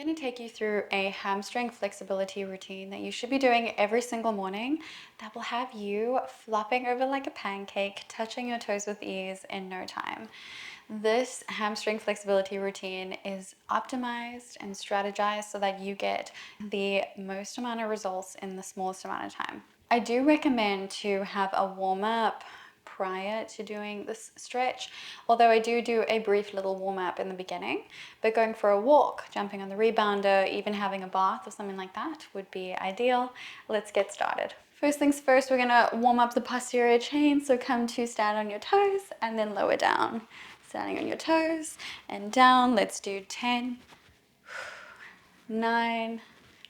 I'm going to take you through a hamstring flexibility routine that you should be doing every single morning that will have you flopping over like a pancake, touching your toes with ease in no time. This hamstring flexibility routine is optimized and strategized so that you get the most amount of results in the smallest amount of time. I do recommend to have a warm-up prior to doing this stretch, although I do a brief little warm-up in the beginning, but going for a walk, jumping on the rebounder, even having a bath or something like that would be ideal. Let's get started. First things first, we're gonna warm up the posterior chain, so come to stand on your toes and then lower down. Standing on your toes and down. Let's do 10, 9,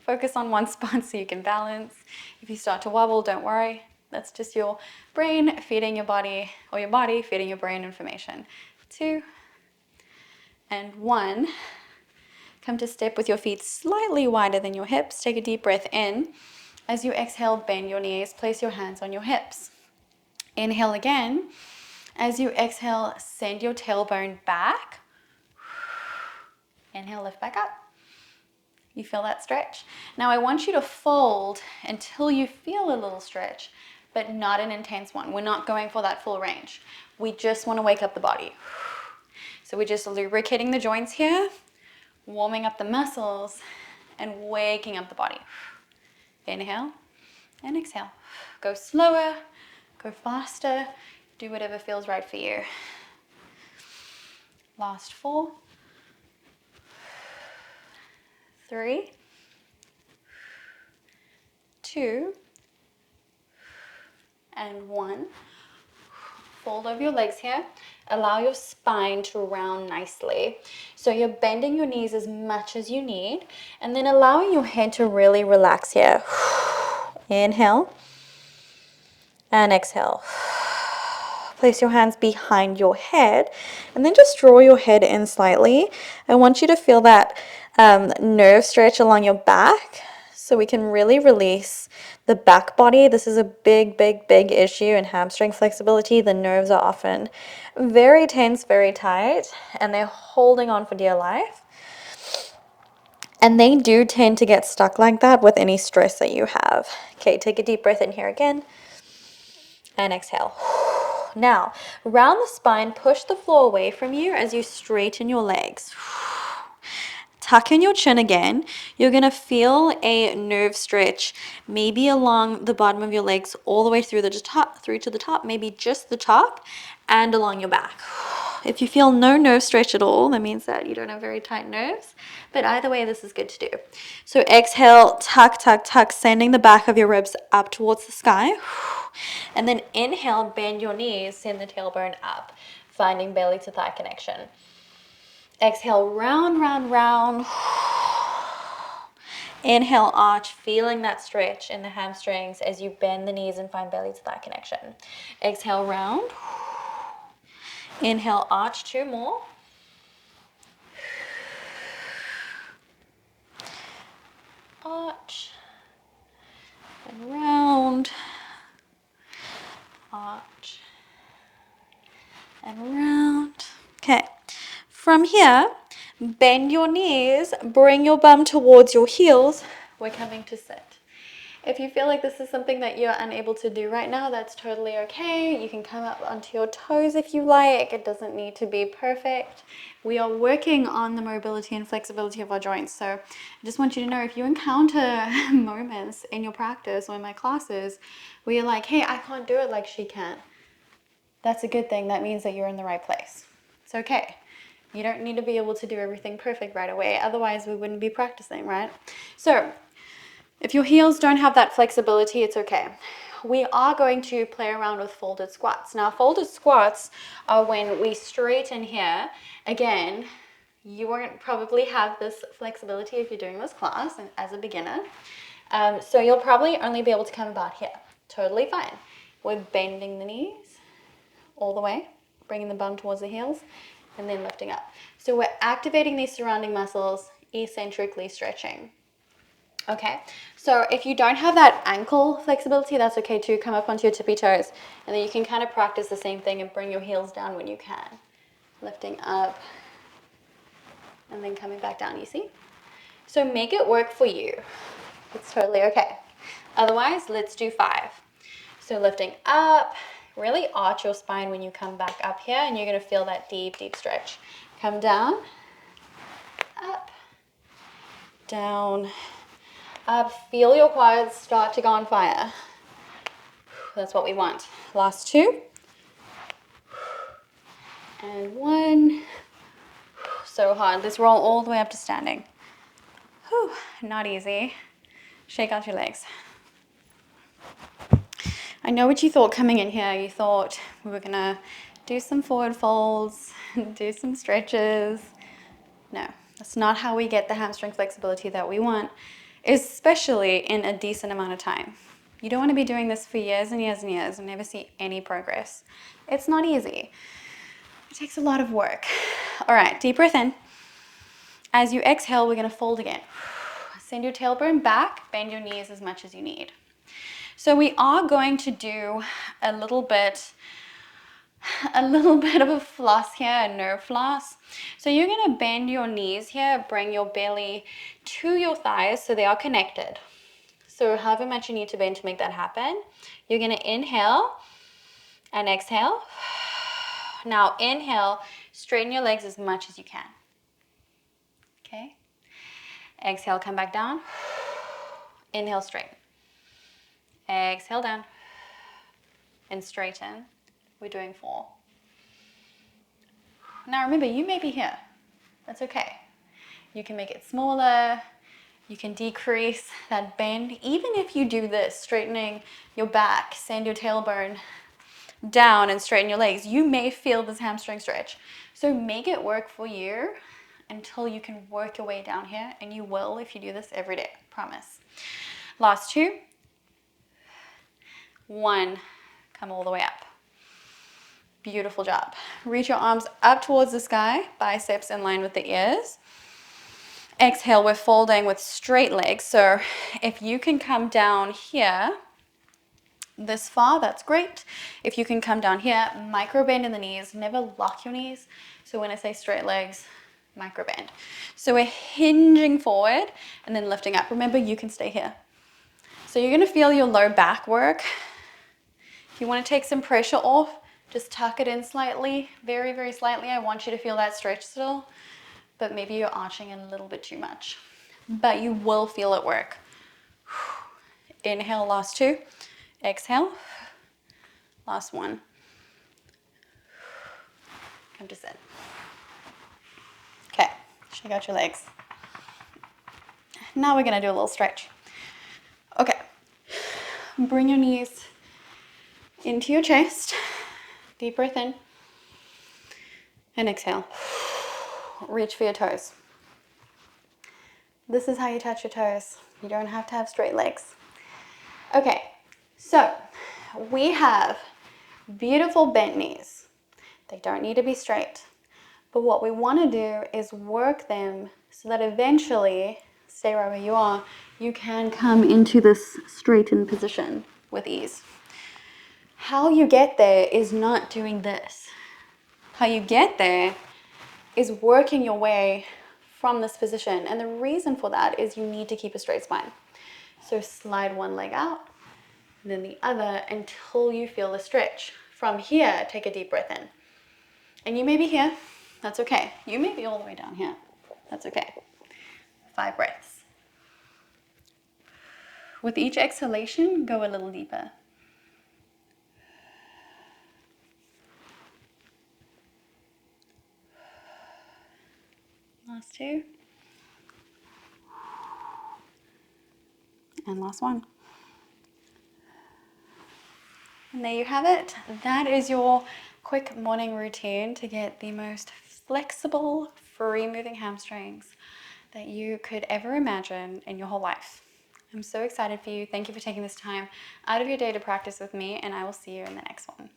focus on one spot so you can balance. If you start to wobble, don't worry. That's just your brain feeding your body, or your body feeding your brain information. 2 and 1. Come to step with your feet slightly wider than your hips. Take a deep breath in. As you exhale, bend your knees. Place your hands on your hips. Inhale again. As you exhale, send your tailbone back. Inhale, lift back up. You feel that stretch? Now I want you to fold until you feel a little stretch, but not an intense one. We're not going for that full range. We just want to wake up the body. So we're just lubricating the joints here, warming up the muscles, and waking up the body. Inhale and exhale. Go slower, go faster, do whatever feels right for you. Last 4, 3, 2, and 1. Fold over your legs here. Allow your spine to round nicely. So you're bending your knees as much as you need, and then allowing your head to really relax here. Inhale and exhale. Place your hands behind your head and then just draw your head in slightly. I want you to feel that nerve stretch along your back so we can really release the back body. This is a big issue in hamstring flexibility. The nerves are often very tense, very tight, and they're holding on for dear life. And they do tend to get stuck like that with any stress that you have. Okay, take a deep breath in here again and exhale. Now, round the spine, push the floor away from you as you straighten your legs. Tuck in your chin again. You're going to feel a nerve stretch, maybe along the bottom of your legs all the way through to the top, maybe just the top, and along your back. If you feel no nerve stretch at all, that means that you don't have very tight nerves. But either way, this is good to do. So exhale, tuck, sending the back of your ribs up towards the sky. And then inhale, bend your knees, send the tailbone up, finding belly to thigh connection. Exhale, round. Inhale, arch, feeling that stretch in the hamstrings as you bend the knees and find belly to thigh connection. Exhale, round. Inhale, arch, 2 more. Arch and round. Arch and round. Okay. From here, bend your knees, bring your bum towards your heels. We're coming to sit. If you feel like this is something that you're unable to do right now, that's totally okay. You can come up onto your toes if you like. It doesn't need to be perfect. We are working on the mobility and flexibility of our joints. So I just want you to know, if you encounter moments in your practice or in my classes where you're like, hey, I can't do it like she can, that's a good thing. That means that you're in the right place. It's okay. You don't need to be able to do everything perfect right away. Otherwise, we wouldn't be practicing, right? So if your heels don't have that flexibility, it's okay. We are going to play around with folded squats. Now, folded squats are when we straighten here. Again, you won't probably have this flexibility if you're doing this class as a beginner. So you'll probably only be able to come about here. Totally fine. We're bending the knees all the way, bringing the bum towards the heels, and then lifting up. So we're activating these surrounding muscles, eccentrically stretching. Okay, so if you don't have that ankle flexibility, that's okay too. Come up onto your tippy toes, and then you can kind of practice the same thing and bring your heels down when you can. Lifting up, and then coming back down, you see? So make it work for you. It's totally okay. Otherwise, let's do 5. So lifting up, really arch your spine when you come back up here, and you're gonna feel that deep, deep stretch. Come down, up, down, up. Feel your quads start to go on fire. That's what we want. Last 2. And 1. So hard. Let's roll all the way up to standing. Whew, not easy. Shake out your legs. I know what you thought coming in here. You thought we were gonna do some forward folds, do some stretches. No, that's not how we get the hamstring flexibility that we want, especially in a decent amount of time. You don't want to be doing this for years and years and years and never see any progress. It's not easy. It takes a lot of work. All right, deep breath in. As you exhale, we're going to fold again. Send your tailbone back, bend your knees as much as you need. So we are going to do a little bit of a floss here, a nerve floss. So you're going to bend your knees here, bring your belly to your thighs so they are connected. So however much you need to bend to make that happen, you're going to inhale and exhale. Now inhale, straighten your legs as much as you can. Okay? Exhale, come back down. Inhale, straighten. Exhale down and straighten. We're doing 4. Now remember, you may be here. That's okay. You can make it smaller. You can decrease that bend. Even if you do this, straightening your back, send your tailbone down and straighten your legs, you may feel this hamstring stretch. So make it work for you until you can work your way down here, and you will if you do this every day, promise. Last 2. 1, come all the way up. Beautiful job. Reach your arms up towards the sky, biceps in line with the ears. Exhale, we're folding with straight legs. So if you can come down here this far, that's great. If you can come down here, micro bend in the knees, never lock your knees. So when I say straight legs, micro bend. So we're hinging forward and then lifting up. Remember, you can stay here. So you're gonna feel your low back work. If you wanna take some pressure off, just tuck it in slightly, very, very slightly. I want you to feel that stretch still, but maybe you're arching a little bit too much. But you will feel it work. Inhale, last 2. Exhale, last 1. Come to sit. Okay, shake out your legs. Now we're gonna do a little stretch. Okay, bring your knees into your chest. Deep breath in. And exhale. Reach for your toes. This is how you touch your toes. You don't have to have straight legs. Okay, so we have beautiful bent knees. They don't need to be straight. But what we want to do is work them so that eventually, stay right where you are, you can come into this straightened position with ease. How you get there is not doing this. How you get there is working your way from this position. And the reason for that is you need to keep a straight spine. So slide one leg out, and then the other until you feel the stretch. From here, take a deep breath in. And you may be here, that's okay. You may be all the way down here, that's okay. 5 breaths. With each exhalation, go a little deeper. Last 2. And last 1. And there you have it. That is your quick morning routine to get the most flexible, free-moving hamstrings that you could ever imagine in your whole life. I'm so excited for you. Thank you for taking this time out of your day to practice with me, and I will see you in the next one.